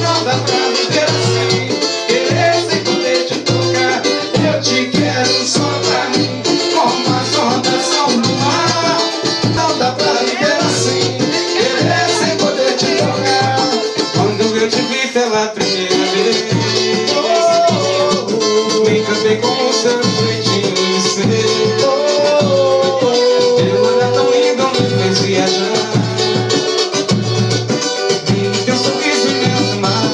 Não dá pra viver assim, querer sem poder te tocar. Eu te quero só pra mim, como as ondas são no mar. Não dá pra viver assim, querer sem poder te tocar. Quando eu te vi pela primeira vez, me encantei com o seu jeitinho de ser. Teu olhar tão lindo me fez viajar, e teu sorriso imenso mar.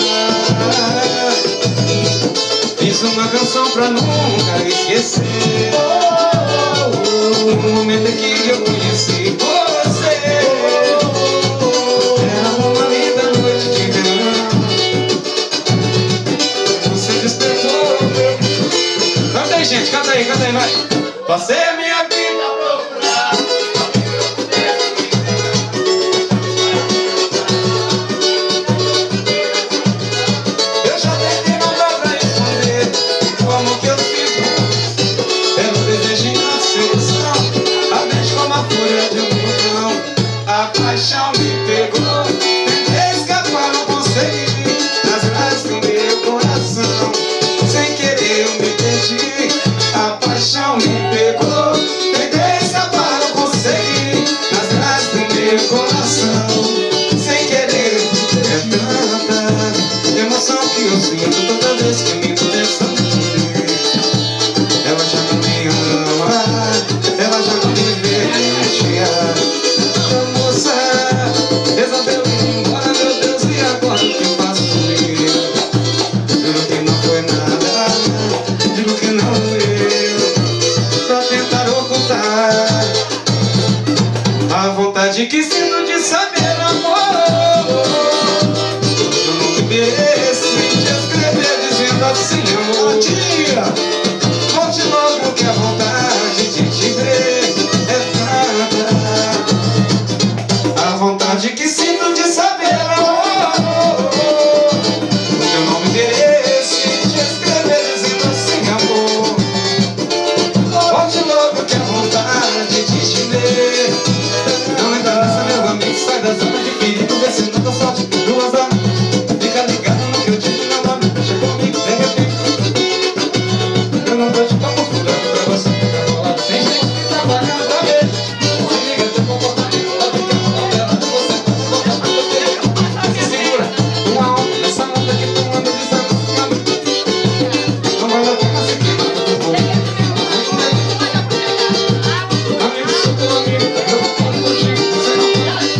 Fiz uma canção pra nunca esquecer o momento em que eu conheci você. Era uma linda noite de verão, você despertou. Canta aí, gente, canta aí, vai. Passei a minha vida a procurar. Eu já tentei, não dá pra esconder como que eu fico pelo desejo da sedução. A mente como a fúria de um vulcão, a paixão me pegou. Tentei escapar, não consegui, nas grades do meu coração. Sem querer eu me perdi, a paixão me pegou. Tentei escapar, não consegui, nas grades do meu coração. Sem querer, é tanta emoção que eu sinto toda vez que me tô pensando em ver. Ela já não me ama, ela já não me deixa. A moça resolveu ir embora, meu Deus, e agora o que eu faço comigo? Juro que não foi nada, digo que não eu, pra tentar ocultar a vontade que sinto de saber, amor. Eu não me mereço te escrever dizendo assim, amor. Tia, volte logo que a vontade de te ver é tanta. A vontade que sinto de saber, amor. Eu não me mereço te escrever dizendo assim, amor. Volte logo que a vontade de te ver. Não entra nessa, meu amigo, sai da zona de perigo, vê se não dá sorte. 2 horas, fica ligado no que eu digo, meu nome, deixa comigo, de repente. Eu não tô de papo furado pra você ficar bolado. Tem gente que trabalhando pra ver. Se liga, teu comportamento pode ficar com dela. Você tá se botando no teu. Se segura, uma onda nessa onda que tu anda desacostumado. Não vale a pena se queimar todo mundo. Amigo, sou teu amigo, tá preocupado contigo, você não pode.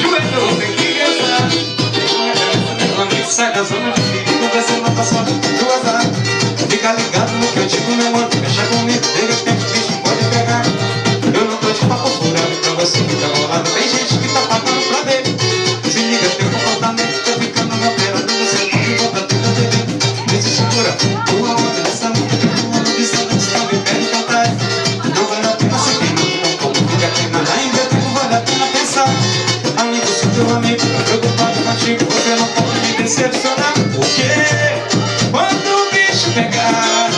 Joelho, tem que rezar. Meu amigo, sai da zona de perigo, vê se não tá só. 2 horas, fica ligado no que eu digo, meu amor, deixa comigo, de repente o bicho pode pegar. Eu não tô de papo furado pra você ficar bolado. Tem gente que tá pagando pra ver. Se liga, teu comportamento tá ficando na pera. Você pode voltar, tenta beber. Vê se segura, uma onda nessa onda que tu anda pisando, está me pede pra trás. Não vale a pena se queimar, como fica queimando. Ainda tempo vale a pena pensar. Amigo, sou teu amigo, preocupado contigo, você não pode me decepcionar. Porque quando o bicho pegar,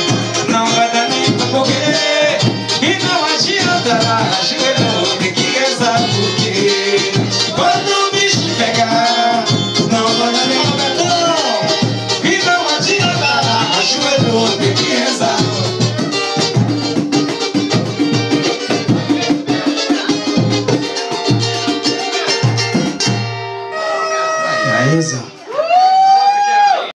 não vai dar nem pra correr. E não adianta ajoelhar, tem que rezar. Porque quando o bicho pegar, não vai dar nem pra correr. E não adianta ajoelhar, tem que rezar. Aí, Zé.